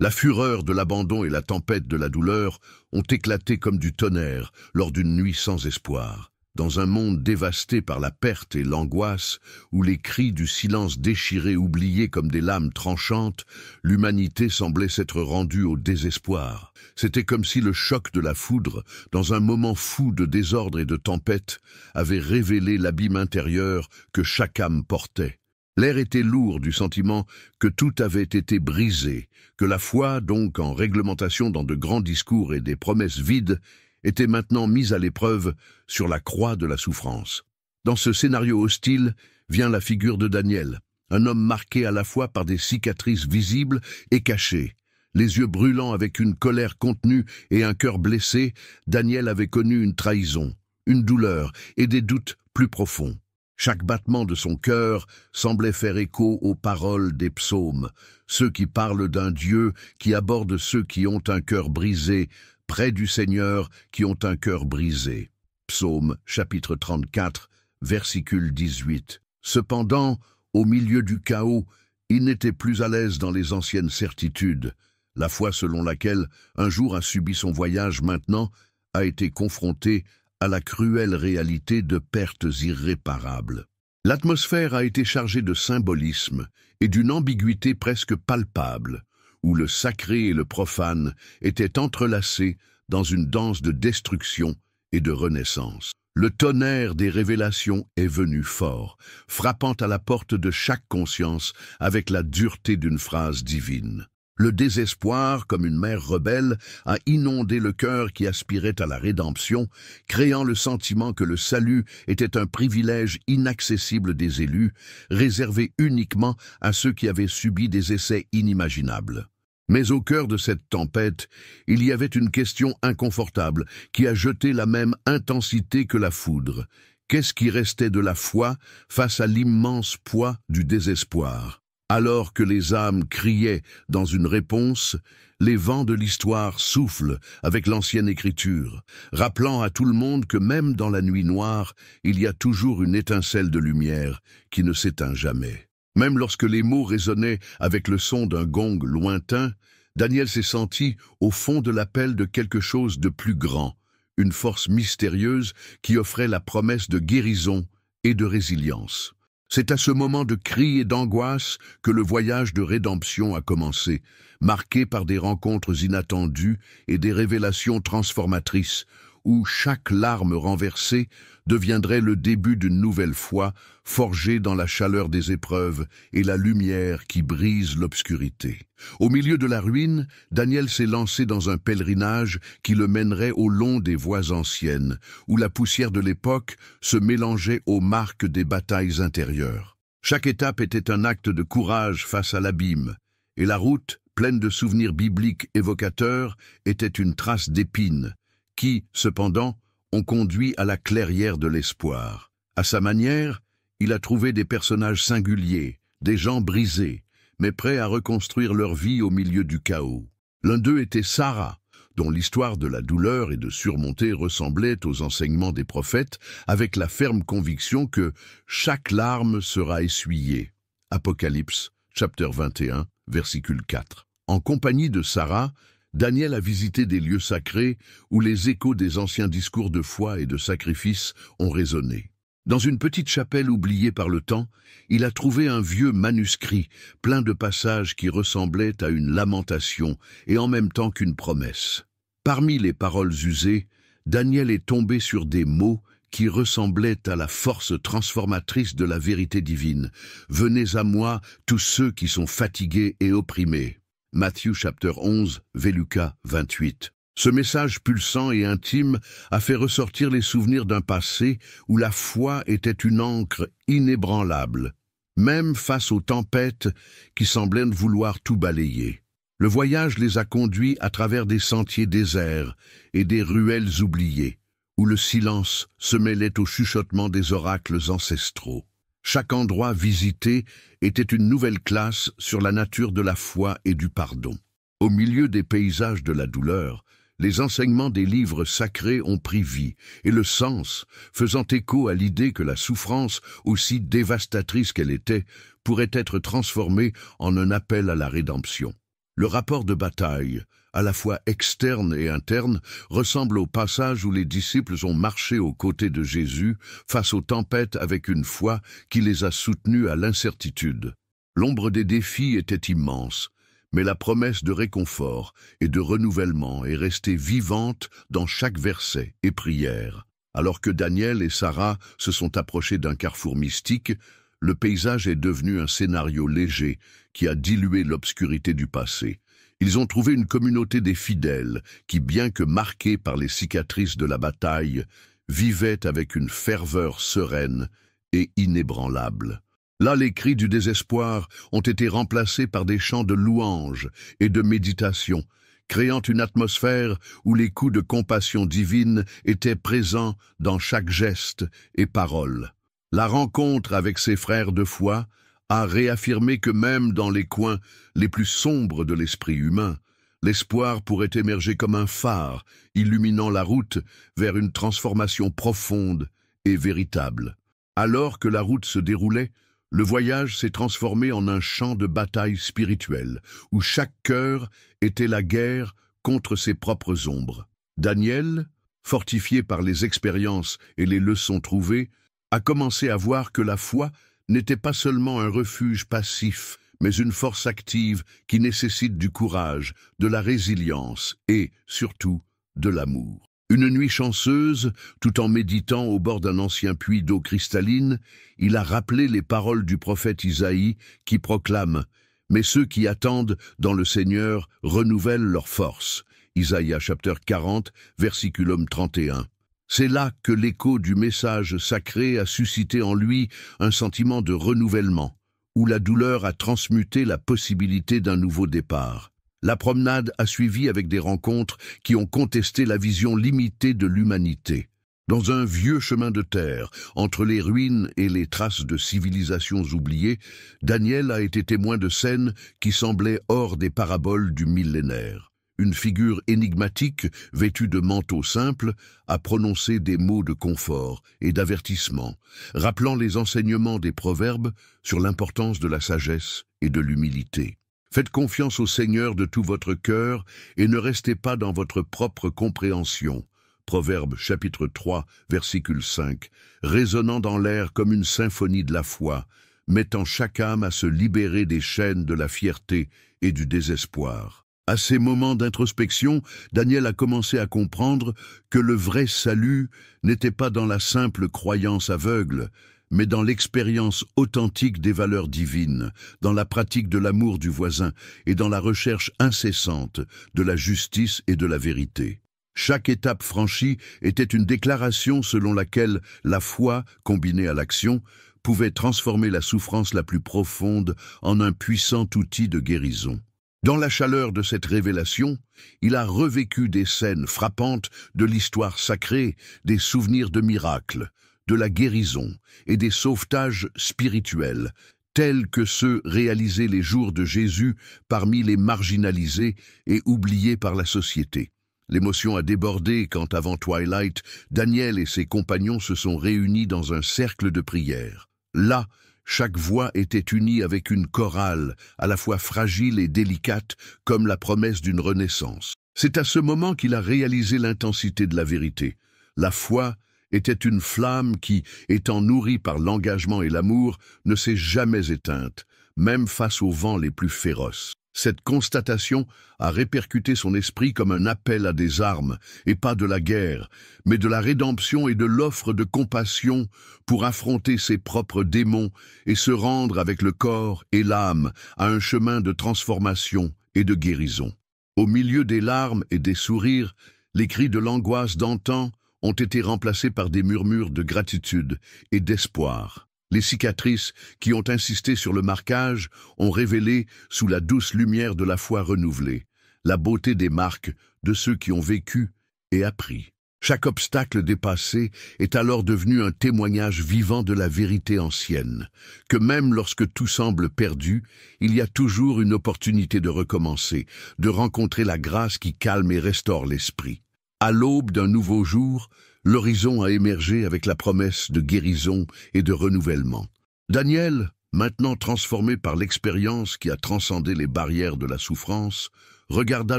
La fureur de l'abandon et la tempête de la douleur ont éclaté comme du tonnerre lors d'une nuit sans espoir. Dans un monde dévasté par la perte et l'angoisse, où les cris du silence déchiré oubliés comme des lames tranchantes, l'humanité semblait s'être rendue au désespoir. C'était comme si le choc de la foudre, dans un moment fou de désordre et de tempête, avait révélé l'abîme intérieur que chaque âme portait. L'air était lourd du sentiment que tout avait été brisé, que la foi, donc en réglementation dans de grands discours et des promesses vides, était maintenant mise à l'épreuve sur la croix de la souffrance. Dans ce scénario hostile vient la figure de Daniel, un homme marqué à la fois par des cicatrices visibles et cachées. Les yeux brûlants avec une colère contenue et un cœur blessé, Daniel avait connu une trahison, une douleur et des doutes plus profonds. Chaque battement de son cœur semblait faire écho aux paroles des psaumes, ceux qui parlent d'un Dieu qui aborde ceux qui ont un cœur brisé, près du Seigneur qui ont un cœur brisé. Psaume, chapitre 34, versicule 18. Cependant, au milieu du chaos, il n'était plus à l'aise dans les anciennes certitudes. La foi selon laquelle un jour a subi son voyage maintenant a été confrontée à la cruelle réalité de pertes irréparables. L'atmosphère a été chargée de symbolisme et d'une ambiguïté presque palpable, où le sacré et le profane étaient entrelacés dans une danse de destruction et de renaissance. Le tonnerre des révélations est venu fort, frappant à la porte de chaque conscience avec la dureté d'une phrase divine. Le désespoir, comme une mer rebelle, a inondé le cœur qui aspirait à la rédemption, créant le sentiment que le salut était un privilège inaccessible des élus, réservé uniquement à ceux qui avaient subi des essais inimaginables. Mais au cœur de cette tempête, il y avait une question inconfortable qui a jeté la même intensité que la foudre. Qu'est-ce qui restait de la foi face à l'immense poids du désespoir ? Alors que les âmes criaient dans une réponse, les vents de l'histoire soufflent avec l'ancienne écriture, rappelant à tout le monde que même dans la nuit noire, il y a toujours une étincelle de lumière qui ne s'éteint jamais. Même lorsque les mots résonnaient avec le son d'un gong lointain, Daniel s'est senti au fond de l'appel de quelque chose de plus grand, une force mystérieuse qui offrait la promesse de guérison et de résilience. C'est à ce moment de cri et d'angoisse que le voyage de rédemption a commencé, marqué par des rencontres inattendues et des révélations transformatrices, où chaque larme renversée deviendrait le début d'une nouvelle foi, forgée dans la chaleur des épreuves et la lumière qui brise l'obscurité. Au milieu de la ruine, Daniel s'est lancé dans un pèlerinage qui le mènerait au long des voies anciennes, où la poussière de l'époque se mélangeait aux marques des batailles intérieures. Chaque étape était un acte de courage face à l'abîme, et la route, pleine de souvenirs bibliques évocateurs, était une trace d'épines, qui, cependant, ont conduit à la clairière de l'espoir. À sa manière, il a trouvé des personnages singuliers, des gens brisés, mais prêts à reconstruire leur vie au milieu du chaos. L'un d'eux était Sarah, dont l'histoire de la douleur et de surmonter ressemblait aux enseignements des prophètes, avec la ferme conviction que chaque larme sera essuyée. Apocalypse, chapitre 21, versicule 4. En compagnie de Sarah, Daniel a visité des lieux sacrés où les échos des anciens discours de foi et de sacrifice ont résonné. Dans une petite chapelle oubliée par le temps, il a trouvé un vieux manuscrit plein de passages qui ressemblaient à une lamentation et en même temps qu'une promesse. Parmi les paroles usées, Daniel est tombé sur des mots qui ressemblaient à la force transformatrice de la vérité divine. « Venez à moi, tous ceux qui sont fatigués et opprimés. » Matthieu chapitre 11, Lucas 28. Ce message pulsant et intime a fait ressortir les souvenirs d'un passé où la foi était une ancre inébranlable, même face aux tempêtes qui semblaient vouloir tout balayer. Le voyage les a conduits à travers des sentiers déserts et des ruelles oubliées, où le silence se mêlait au chuchotement des oracles ancestraux. Chaque endroit visité était une nouvelle classe sur la nature de la foi et du pardon. Au milieu des paysages de la douleur, les enseignements des livres sacrés ont pris vie, et le sens, faisant écho à l'idée que la souffrance, aussi dévastatrice qu'elle était, pourrait être transformée en un appel à la rédemption. Le rapport de bataille, à la fois externe et interne, ressemble au passage où les disciples ont marché aux côtés de Jésus face aux tempêtes avec une foi qui les a soutenus à l'incertitude. L'ombre des défis était immense, mais la promesse de réconfort et de renouvellement est restée vivante dans chaque verset et prière. Alors que Daniel et Sarah se sont approchés d'un carrefour mystique, le paysage est devenu un scénario léger qui a dilué l'obscurité du passé. Ils ont trouvé une communauté des fidèles qui, bien que marquée par les cicatrices de la bataille, vivaient avec une ferveur sereine et inébranlable. Là, les cris du désespoir ont été remplacés par des chants de louange et de méditation, créant une atmosphère où les coups de compassion divine étaient présents dans chaque geste et parole. La rencontre avec ses frères de foi a réaffirmé que même dans les coins les plus sombres de l'esprit humain, l'espoir pourrait émerger comme un phare, illuminant la route vers une transformation profonde et véritable. Alors que la route se déroulait, le voyage s'est transformé en un champ de bataille spirituelle, où chaque cœur était la guerre contre ses propres ombres. Daniel, fortifié par les expériences et les leçons trouvées, a commencé à voir que la foi n'était pas seulement un refuge passif, mais une force active qui nécessite du courage, de la résilience et, surtout, de l'amour. Une nuit chanceuse, tout en méditant au bord d'un ancien puits d'eau cristalline, il a rappelé les paroles du prophète Isaïe qui proclament « Mais ceux qui attendent dans le Seigneur renouvellent leur force ». Isaïe chapitre 40, versiculum 31. C'est là que l'écho du message sacré a suscité en lui un sentiment de renouvellement, où la douleur a transmuté la possibilité d'un nouveau départ. La promenade a suivi avec des rencontres qui ont contesté la vision limitée de l'humanité. Dans un vieux chemin de terre, entre les ruines et les traces de civilisations oubliées, Daniel a été témoin de scènes qui semblaient hors des paraboles du millénaire. Une figure énigmatique, vêtue de manteau simple, a prononcé des mots de confort et d'avertissement, rappelant les enseignements des proverbes sur l'importance de la sagesse et de l'humilité. Faites confiance au Seigneur de tout votre cœur et ne restez pas dans votre propre compréhension. Proverbe chapitre 3, versicule 5, résonnant dans l'air comme une symphonie de la foi, mettant chaque âme à se libérer des chaînes de la fierté et du désespoir. À ces moments d'introspection, Daniel a commencé à comprendre que le vrai salut n'était pas dans la simple croyance aveugle, mais dans l'expérience authentique des valeurs divines, dans la pratique de l'amour du voisin et dans la recherche incessante de la justice et de la vérité. Chaque étape franchie était une déclaration selon laquelle la foi, combinée à l'action, pouvait transformer la souffrance la plus profonde en un puissant outil de guérison. Dans la chaleur de cette révélation, il a revécu des scènes frappantes de l'histoire sacrée, des souvenirs de miracles, de la guérison et des sauvetages spirituels, tels que ceux réalisés les jours de Jésus parmi les marginalisés et oubliés par la société. L'émotion a débordé quand, avant Twilight, Daniel et ses compagnons se sont réunis dans un cercle de prière. Là, chaque voix était unie avec une chorale, à la fois fragile et délicate, comme la promesse d'une renaissance. C'est à ce moment qu'il a réalisé l'intensité de la vérité. La foi était une flamme qui, étant nourrie par l'engagement et l'amour, ne s'est jamais éteinte, même face aux vents les plus féroces. Cette constatation a répercuté son esprit comme un appel à des armes, et pas de la guerre, mais de la rédemption et de l'offre de compassion pour affronter ses propres démons et se rendre avec le corps et l'âme à un chemin de transformation et de guérison. Au milieu des larmes et des sourires, les cris de l'angoisse d'antan ont été remplacés par des murmures de gratitude et d'espoir. Les cicatrices qui ont insisté sur le marquage ont révélé, sous la douce lumière de la foi renouvelée, la beauté des marques de ceux qui ont vécu et appris. Chaque obstacle dépassé est alors devenu un témoignage vivant de la vérité ancienne, que même lorsque tout semble perdu, il y a toujours une opportunité de recommencer, de rencontrer la grâce qui calme et restaure l'esprit. À l'aube d'un nouveau jour, l'horizon a émergé avec la promesse de guérison et de renouvellement. Daniel, maintenant transformé par l'expérience qui a transcendé les barrières de la souffrance, regarda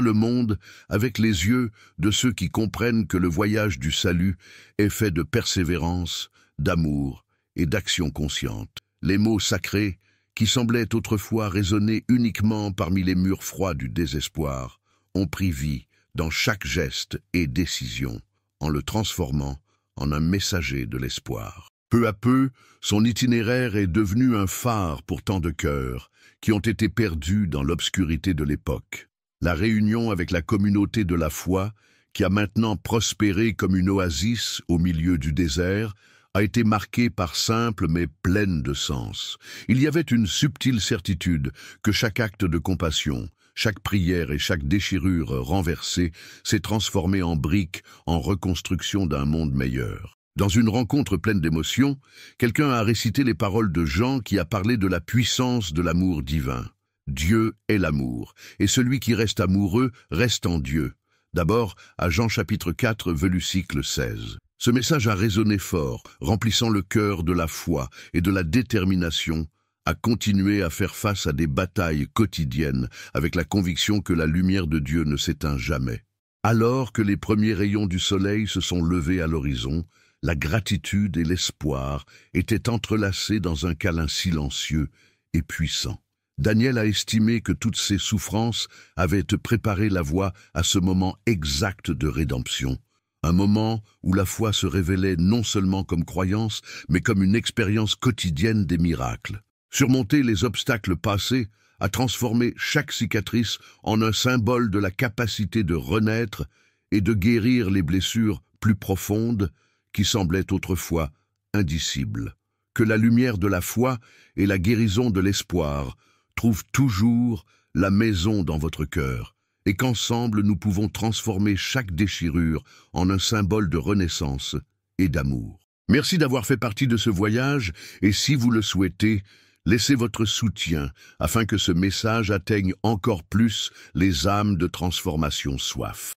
le monde avec les yeux de ceux qui comprennent que le voyage du salut est fait de persévérance, d'amour et d'action consciente. Les mots sacrés, qui semblaient autrefois résonner uniquement parmi les murs froids du désespoir, ont pris vie dans chaque geste et décision, en le transformant en un messager de l'espoir. Peu à peu, son itinéraire est devenu un phare pour tant de cœurs qui ont été perdus dans l'obscurité de l'époque. La réunion avec la communauté de la foi, qui a maintenant prospéré comme une oasis au milieu du désert, a été marquée par simple mais pleine de sens. Il y avait une subtile certitude que chaque acte de compassion, chaque prière et chaque déchirure renversée s'est transformé en brique en reconstruction d'un monde meilleur. Dans une rencontre pleine d'émotions, quelqu'un a récité les paroles de Jean qui a parlé de la puissance de l'amour divin. Dieu est l'amour, et celui qui reste amoureux reste en Dieu. D'abord, à Jean chapitre 4, Velusicle 16. Ce message a résonné fort, remplissant le cœur de la foi et de la détermination à continuer à faire face à des batailles quotidiennes avec la conviction que la lumière de Dieu ne s'éteint jamais. Alors que les premiers rayons du soleil se sont levés à l'horizon, la gratitude et l'espoir étaient entrelacés dans un câlin silencieux et puissant. Daniel a estimé que toutes ces souffrances avaient préparé la voie à ce moment exact de rédemption. Un moment où la foi se révélait non seulement comme croyance, mais comme une expérience quotidienne des miracles. Surmonter les obstacles passés a transformé chaque cicatrice en un symbole de la capacité de renaître et de guérir les blessures plus profondes qui semblaient autrefois indicibles. Que la lumière de la foi et la guérison de l'espoir trouvent toujours la maison dans votre cœur, et qu'ensemble nous pouvons transformer chaque déchirure en un symbole de renaissance et d'amour. Merci d'avoir fait partie de ce voyage, et si vous le souhaitez, laissez votre soutien afin que ce message atteigne encore plus les âmes de transformation soif.